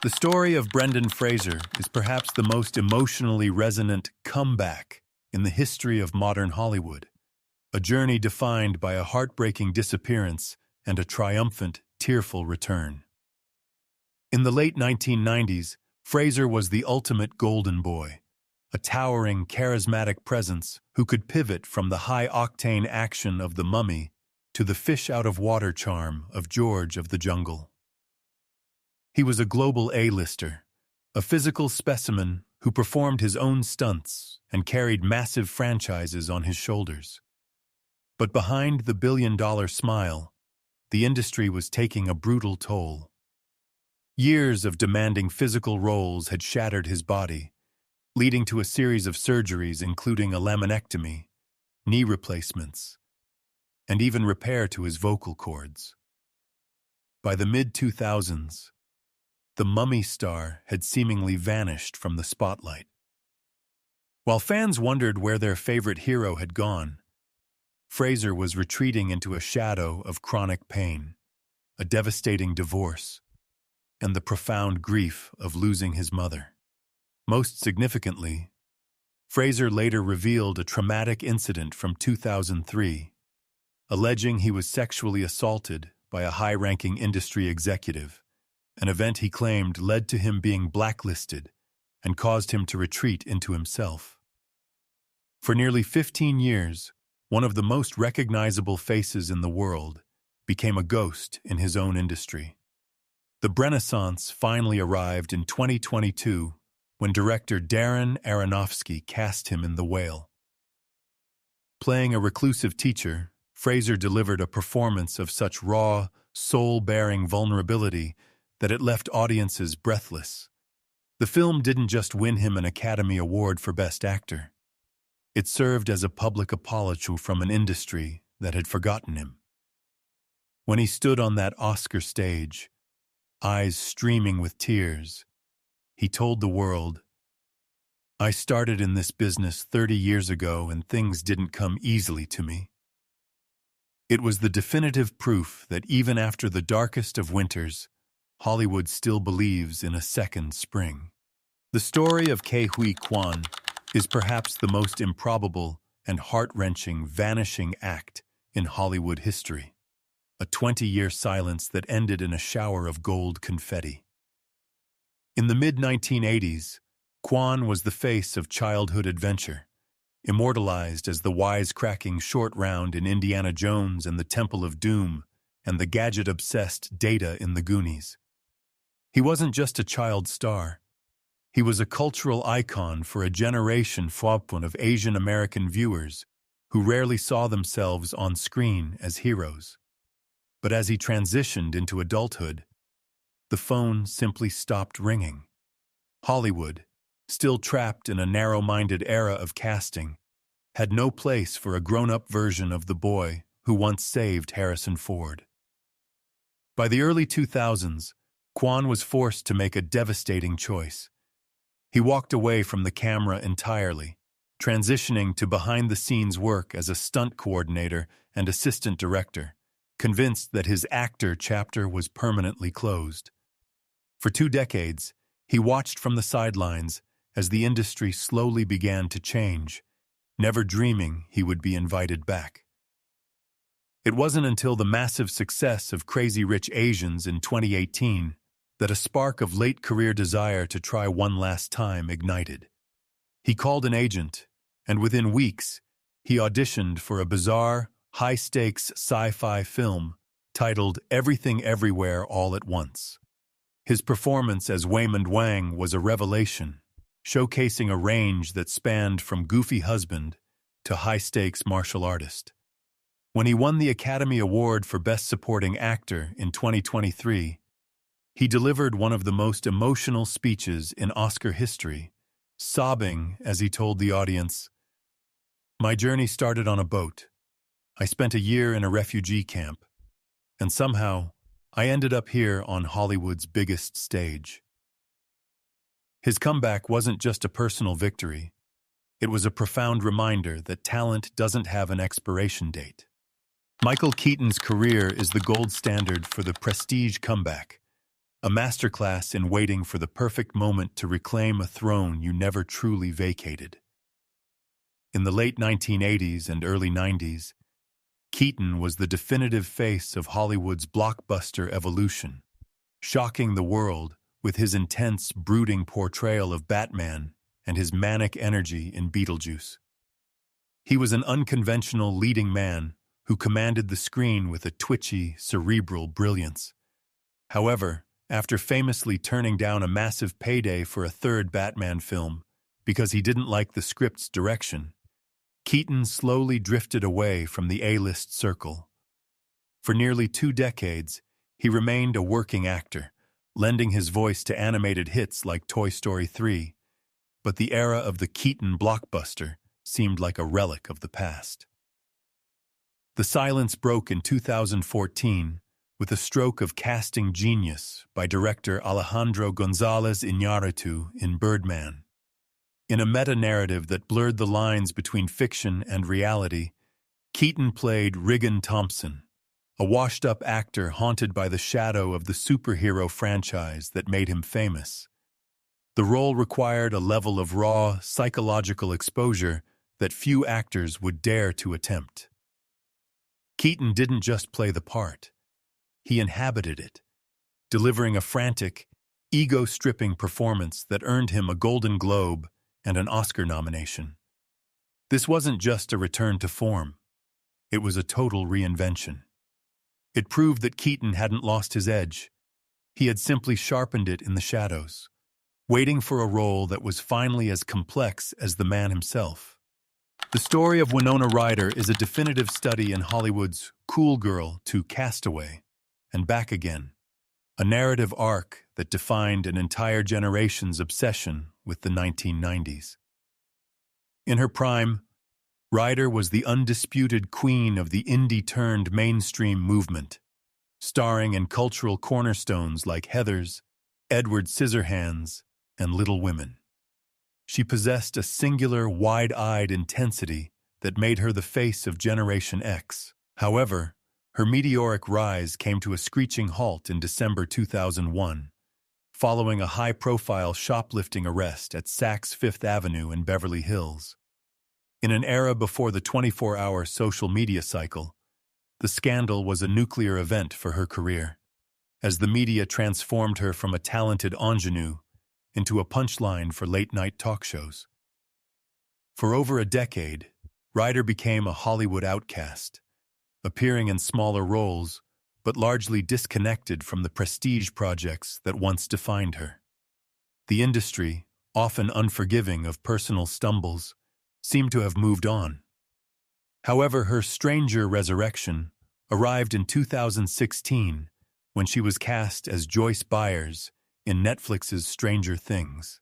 The story of Brendan Fraser is perhaps the most emotionally resonant comeback in the history of modern Hollywood, a journey defined by a heartbreaking disappearance and a triumphant, tearful return. In the late 1990s, Fraser was the ultimate golden boy, a towering, charismatic presence who could pivot from the high-octane action of The Mummy to the fish-out-of-water charm of George of the Jungle. He was a global A-lister, a physical specimen who performed his own stunts and carried massive franchises on his shoulders. But behind the billion-dollar smile, the industry was taking a brutal toll. Years of demanding physical roles had shattered his body, leading to a series of surgeries including a laminectomy, knee replacements, and even repair to his vocal cords. By the mid-2000s, the Mummy star had seemingly vanished from the spotlight. While fans wondered where their favorite hero had gone, Fraser was retreating into a shadow of chronic pain, a devastating divorce, and the profound grief of losing his mother. Most significantly, Fraser later revealed a traumatic incident from 2003, alleging he was sexually assaulted by a high-ranking industry executive, an event he claimed led to him being blacklisted and caused him to retreat into himself. For nearly 15 years, one of the most recognizable faces in the world became a ghost in his own industry. The Brenaissance finally arrived in 2022 when director Darren Aronofsky cast him in The Whale. Playing a reclusive teacher, Fraser delivered a performance of such raw, soul-bearing vulnerability that it left audiences breathless. The film didn't just win him an Academy Award for Best Actor. It served as a public apology from an industry that had forgotten him. When he stood on that Oscar stage, eyes streaming with tears, he told the world, "I started in this business 30 years ago and things didn't come easily to me." It was the definitive proof that even after the darkest of winters, Hollywood still believes in a second spring. The story of Ke Huy Quan is perhaps the most improbable and heart-wrenching vanishing act in Hollywood history, a 20-year silence that ended in a shower of gold confetti. In the mid-1980s, Quan was the face of childhood adventure, immortalized as the wisecracking short round in Indiana Jones and the Temple of Doom and the gadget-obsessed Data in the Goonies. He wasn't just a child star. He was a cultural icon for a generation of Asian American viewers who rarely saw themselves on screen as heroes. But as he transitioned into adulthood, the phone simply stopped ringing. Hollywood, still trapped in a narrow-minded era of casting, had no place for a grown-up version of the boy who once saved Harrison Ford. By the early 2000s, Quan was forced to make a devastating choice. He walked away from the camera entirely, transitioning to behind-the-scenes work as a stunt coordinator and assistant director, convinced that his actor chapter was permanently closed. For 2 decades, he watched from the sidelines as the industry slowly began to change, never dreaming he would be invited back. It wasn't until the massive success of Crazy Rich Asians in 2018 that a spark of late-career desire to try one last time ignited. He called an agent, and within weeks, he auditioned for a bizarre, high-stakes sci-fi film titled Everything Everywhere All at Once. His performance as Waymond Wang was a revelation, showcasing a range that spanned from goofy husband to high-stakes martial artist. When he won the Academy Award for Best Supporting Actor in 2023, he delivered one of the most emotional speeches in Oscar history, sobbing as he told the audience, "My journey started on a boat. I spent a year in a refugee camp, and somehow I ended up here on Hollywood's biggest stage." His comeback wasn't just a personal victory. It was a profound reminder that talent doesn't have an expiration date. Michael Keaton's career is the gold standard for the prestige comeback, a masterclass in waiting for the perfect moment to reclaim a throne you never truly vacated. In the late 1980s and early 90s, Keaton was the definitive face of Hollywood's blockbuster evolution, shocking the world with his intense, brooding portrayal of Batman and his manic energy in Beetlejuice. He was an unconventional leading man who commanded the screen with a twitchy, cerebral brilliance. However, after famously turning down a massive payday for a third Batman film because he didn't like the script's direction, Keaton slowly drifted away from the A-list circle. For nearly 2 decades, he remained a working actor, lending his voice to animated hits like Toy Story 3, but the era of the Keaton blockbuster seemed like a relic of the past. The silence broke in 2014 with a stroke of casting genius by director Alejandro González Iñárritu in Birdman. In a meta-narrative that blurred the lines between fiction and reality, Keaton played Regan Thompson, a washed-up actor haunted by the shadow of the superhero franchise that made him famous. The role required a level of raw, psychological exposure that few actors would dare to attempt. Keaton didn't just play the part. He inhabited it, delivering a frantic, ego-stripping performance that earned him a Golden Globe and an Oscar nomination. This wasn't just a return to form. It was a total reinvention. It proved that Keaton hadn't lost his edge. He had simply sharpened it in the shadows, waiting for a role that was finally as complex as the man himself. The story of Winona Ryder is a definitive study in Hollywood's cool girl to Castaway and back again, a narrative arc that defined an entire generation's obsession with the 1990s. In her prime, Ryder was the undisputed queen of the indie-turned mainstream movement, starring in cultural cornerstones like Heathers, Edward Scissorhands, and Little Women. She possessed a singular, wide-eyed intensity that made her the face of Generation X. However, her meteoric rise came to a screeching halt in December 2001, following a high-profile shoplifting arrest at Saks Fifth Avenue in Beverly Hills. In an era before the 24-hour social media cycle, the scandal was a nuclear event for her career, as the media transformed her from a talented ingenue into a punchline for late-night talk shows. For over a decade, Ryder became a Hollywood outcast, appearing in smaller roles, but largely disconnected from the prestige projects that once defined her. The industry, often unforgiving of personal stumbles, seemed to have moved on. However, her stranger resurrection arrived in 2016 when she was cast as Joyce Byers in Netflix's Stranger Things.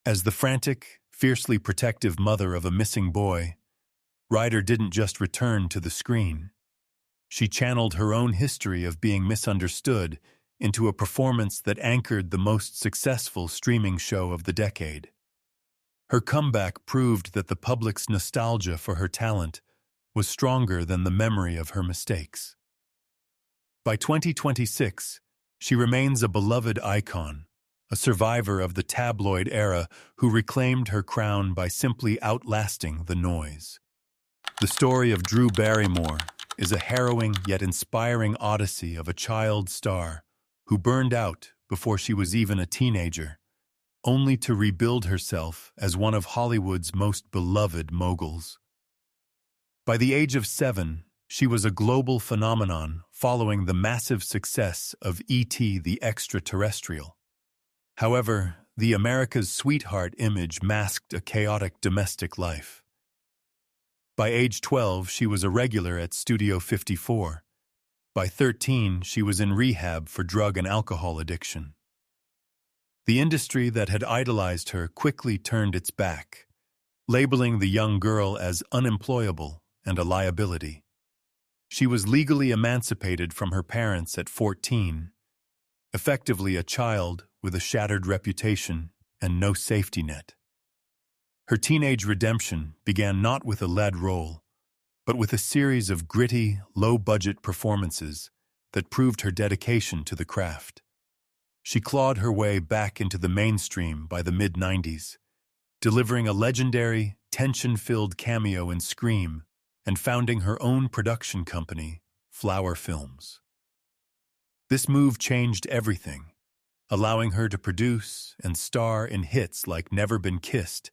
As the frantic, fiercely protective mother of a missing boy, Ryder didn't just return to the screen. She channeled her own history of being misunderstood into a performance that anchored the most successful streaming show of the decade. Her comeback proved that the public's nostalgia for her talent was stronger than the memory of her mistakes. By 2026, she remains a beloved icon, a survivor of the tabloid era who reclaimed her crown by simply outlasting the noise. The story of Drew Barrymore is a harrowing yet inspiring odyssey of a child star who burned out before she was even a teenager, only to rebuild herself as one of Hollywood's most beloved moguls. By the age of 7, she was a global phenomenon following the massive success of E.T. the Extraterrestrial. However, the America's Sweetheart image masked a chaotic domestic life. By age 12, she was a regular at Studio 54. By 13, she was in rehab for drug and alcohol addiction. The industry that had idolized her quickly turned its back, labeling the young girl as unemployable and a liability. She was legally emancipated from her parents at 14, effectively a child with a shattered reputation and no safety net. Her teenage redemption began not with a lead role, but with a series of gritty, low-budget performances that proved her dedication to the craft. She clawed her way back into the mainstream by the mid-90s, delivering a legendary, tension-filled cameo in Scream and founding her own production company, Flower Films. This move changed everything, allowing her to produce and star in hits like Never Been Kissed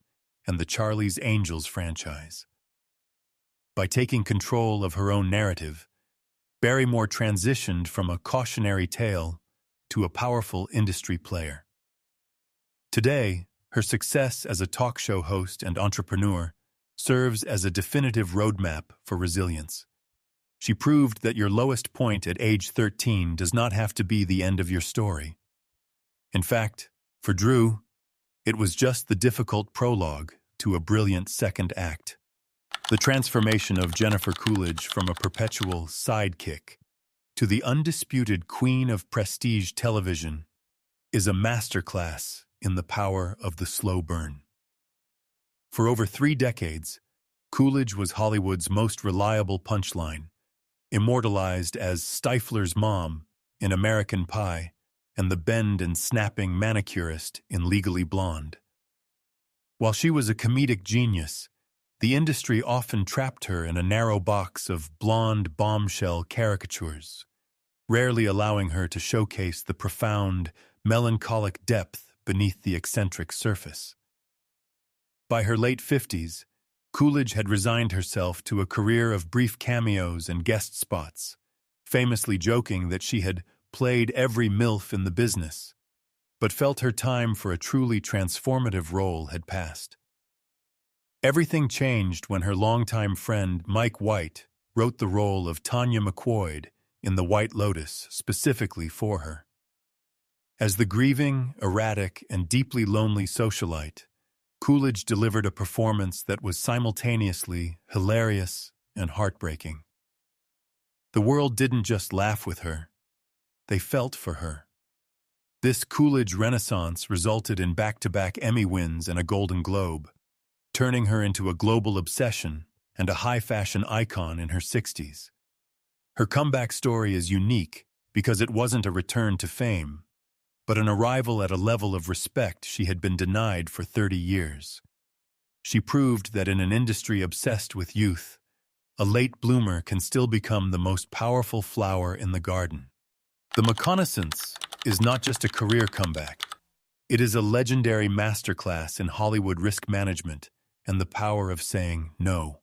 and the Charlie's Angels franchise. By taking control of her own narrative, Barrymore transitioned from a cautionary tale to a powerful industry player. Today, her success as a talk show host and entrepreneur serves as a definitive roadmap for resilience. She proved that your lowest point at age 13 does not have to be the end of your story. In fact, for Drew, it was just the difficult prologue to a brilliant second act. The transformation of Jennifer Coolidge from a perpetual sidekick to the undisputed queen of prestige television is a masterclass in the power of the slow burn. For over 3 decades, Coolidge was Hollywood's most reliable punchline, immortalized as Stifler's mom in American Pie and the bend and snapping manicurist in Legally Blonde. While she was a comedic genius, the industry often trapped her in a narrow box of blonde bombshell caricatures, rarely allowing her to showcase the profound, melancholic depth beneath the eccentric surface. By her late 50s, Coolidge had resigned herself to a career of brief cameos and guest spots, famously joking that she had played every MILF in the business, but felt her time for a truly transformative role had passed. Everything changed when her longtime friend Mike White wrote the role of Tanya McQuoid in The White Lotus specifically for her. As the grieving, erratic, and deeply lonely socialite, Coolidge delivered a performance that was simultaneously hilarious and heartbreaking. The world didn't just laugh with her, they felt for her. This Coolidge renaissance resulted in back-to-back Emmy wins and a Golden Globe, turning her into a global obsession and a high-fashion icon in her 60s. Her comeback story is unique because it wasn't a return to fame, but an arrival at a level of respect she had been denied for 30 years. She proved that in an industry obsessed with youth, a late bloomer can still become the most powerful flower in the garden. The Renaissance is not just a career comeback. It is a legendary masterclass in Hollywood risk management and the power of saying no.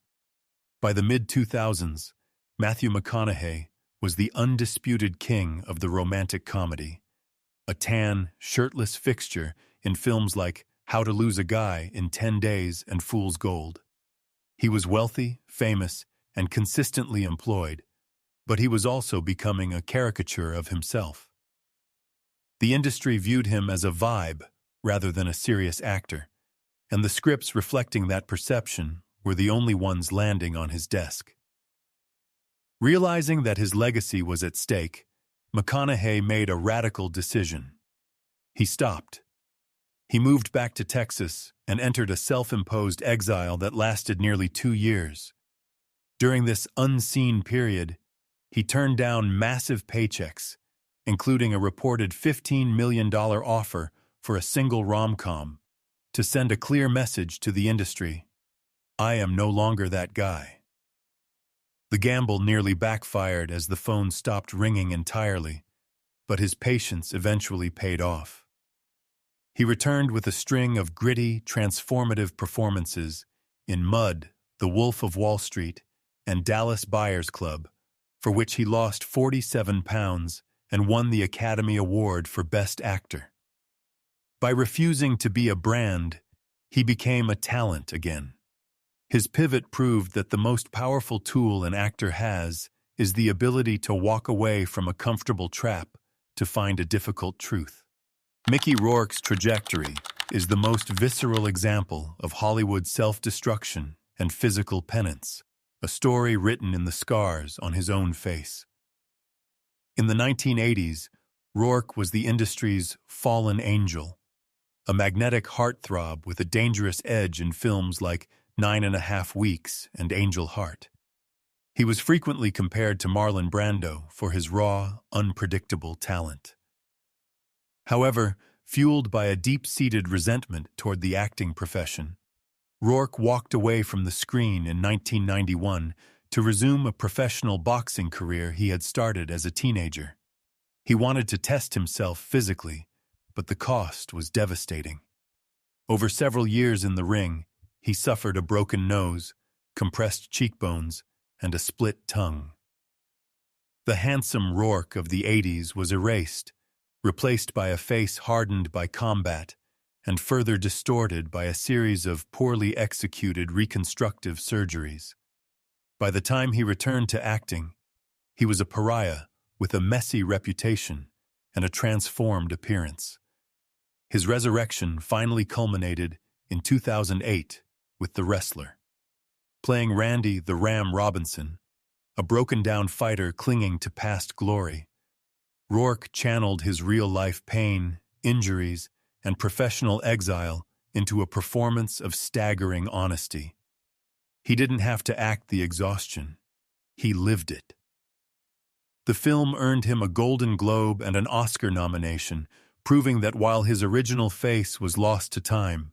By the mid-2000s, Matthew McConaughey was the undisputed king of the romantic comedy, a tan, shirtless fixture in films like How to Lose a Guy in 10 Days and Fool's Gold. He was wealthy, famous, and consistently employed, but he was also becoming a caricature of himself. The industry viewed him as a vibe rather than a serious actor, and the scripts reflecting that perception were the only ones landing on his desk. Realizing that his legacy was at stake, McConaughey made a radical decision. He stopped. He moved back to Texas and entered a self-imposed exile that lasted nearly 2 years. During this unseen period, he turned down massive paychecks, including a reported $15 million offer for a single rom-com, to send a clear message to the industry: I am no longer that guy. The gamble nearly backfired as the phone stopped ringing entirely, but his patience eventually paid off. He returned with a string of gritty, transformative performances in Mud, The Wolf of Wall Street, and Dallas Buyers Club, for which he lost 47 pounds and won the Academy Award for Best Actor. By refusing to be a brand, he became a talent again. His pivot proved that the most powerful tool an actor has is the ability to walk away from a comfortable trap to find a difficult truth. Mickey Rourke's trajectory is the most visceral example of Hollywood self-destruction and physical penance, a story written in the scars on his own face. In the 1980s, Rourke was the industry's fallen angel, a magnetic heartthrob with a dangerous edge in films like 9.5 Weeks and Angel Heart. He was frequently compared to Marlon Brando for his raw, unpredictable talent. However, fueled by a deep-seated resentment toward the acting profession, Rourke walked away from the screen in 1991 to resume a professional boxing career he had started as a teenager. He wanted to test himself physically, but the cost was devastating. Over several years in the ring, he suffered a broken nose, compressed cheekbones, and a split tongue. The handsome Rourke of the 80s was erased, replaced by a face hardened by combat and further distorted by a series of poorly executed reconstructive surgeries. By the time he returned to acting, he was a pariah with a messy reputation and a transformed appearance. His resurrection finally culminated in 2008 with The Wrestler. Playing Randy the Ram Robinson, a broken-down fighter clinging to past glory, Rourke channeled his real-life pain, injuries, and professional exile into a performance of staggering honesty. He didn't have to act the exhaustion. He lived it. The film earned him a Golden Globe and an Oscar nomination, proving that while his original face was lost to time,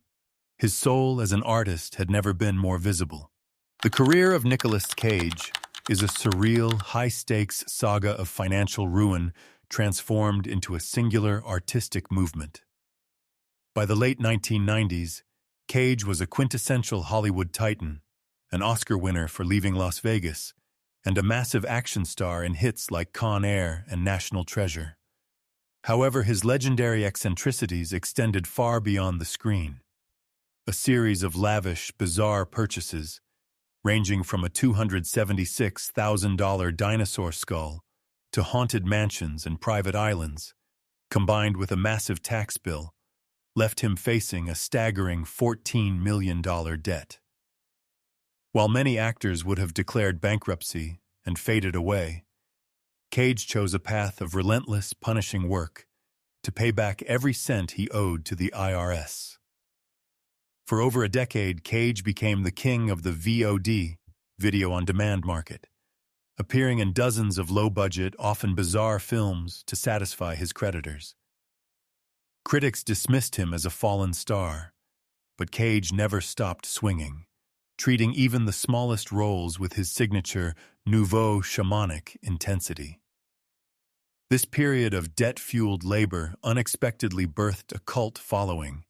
his soul as an artist had never been more visible. The career of Nicolas Cage is a surreal, high-stakes saga of financial ruin transformed into a singular artistic movement. By the late 1990s, Cage was a quintessential Hollywood titan, an Oscar winner for Leaving Las Vegas, and a massive action star in hits like Con Air and National Treasure. However, his legendary eccentricities extended far beyond the screen. A series of lavish, bizarre purchases, ranging from a $276,000 dinosaur skull to haunted mansions and private islands, combined with a massive tax bill, left him facing a staggering $14 million debt. While many actors would have declared bankruptcy and faded away, Cage chose a path of relentless, punishing work to pay back every cent he owed to the IRS. For over a decade, Cage became the king of the VOD, video-on-demand market, appearing in dozens of low-budget, often bizarre films to satisfy his creditors. Critics dismissed him as a fallen star, but Cage never stopped swinging, treating even the smallest roles with his signature nouveau shamanic intensity. This period of debt-fueled labor unexpectedly birthed a cult following,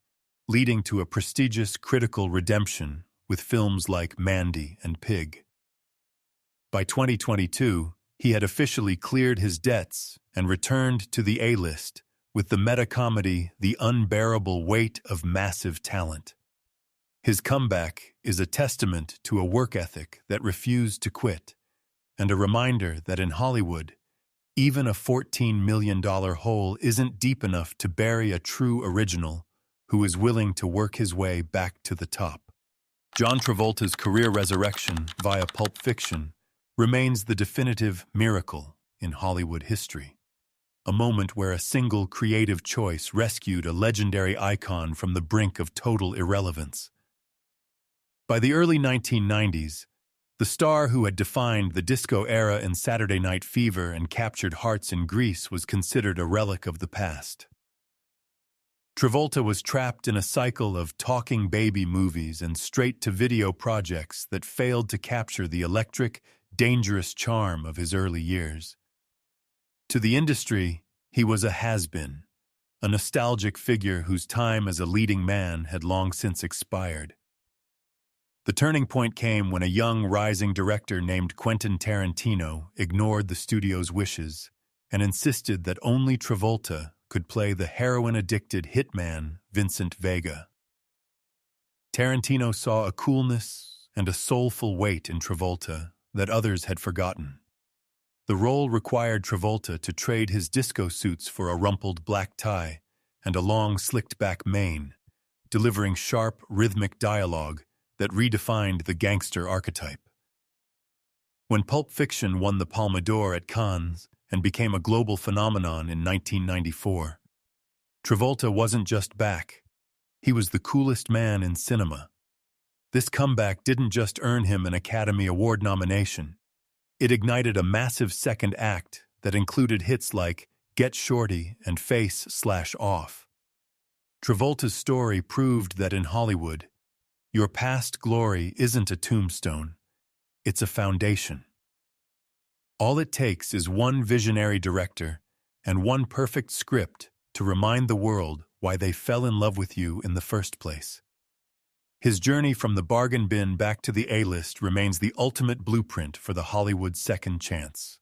leading to a prestigious critical redemption with films like Mandy and Pig. By 2022, he had officially cleared his debts and returned to the A-list with the meta-comedy The Unbearable Weight of Massive Talent. His comeback is a testament to a work ethic that refused to quit, and a reminder that in Hollywood, even a $14 million hole isn't deep enough to bury a true original who is willing to work his way back to the top. John Travolta's career resurrection via Pulp Fiction remains the definitive miracle in Hollywood history, a moment where a single creative choice rescued a legendary icon from the brink of total irrelevance. By the early 1990s, the star who had defined the disco era in Saturday Night Fever and captured hearts in Greece was considered a relic of the past. Travolta was trapped in a cycle of talking baby movies and straight-to-video projects that failed to capture the electric, dangerous charm of his early years. To the industry, he was a has-been, a nostalgic figure whose time as a leading man had long since expired. The turning point came when a young, rising director named Quentin Tarantino ignored the studio's wishes and insisted that only Travolta could play the heroin-addicted hitman Vincent Vega. Tarantino saw a coolness and a soulful weight in Travolta that others had forgotten. The role required Travolta to trade his disco suits for a rumpled black tie and a long, slicked-back mane, delivering sharp, rhythmic dialogue that redefined the gangster archetype. When Pulp Fiction won the Palme d'Or at Cannes and became a global phenomenon in 1994, Travolta wasn't just back, he was the coolest man in cinema. This comeback didn't just earn him an Academy Award nomination, it ignited a massive second act that included hits like Get Shorty and Face/Off. Travolta's story proved that in Hollywood, your past glory isn't a tombstone, it's a foundation. All it takes is one visionary director and one perfect script to remind the world why they fell in love with you in the first place. His journey from the bargain bin back to the A-list remains the ultimate blueprint for the Hollywood second chance.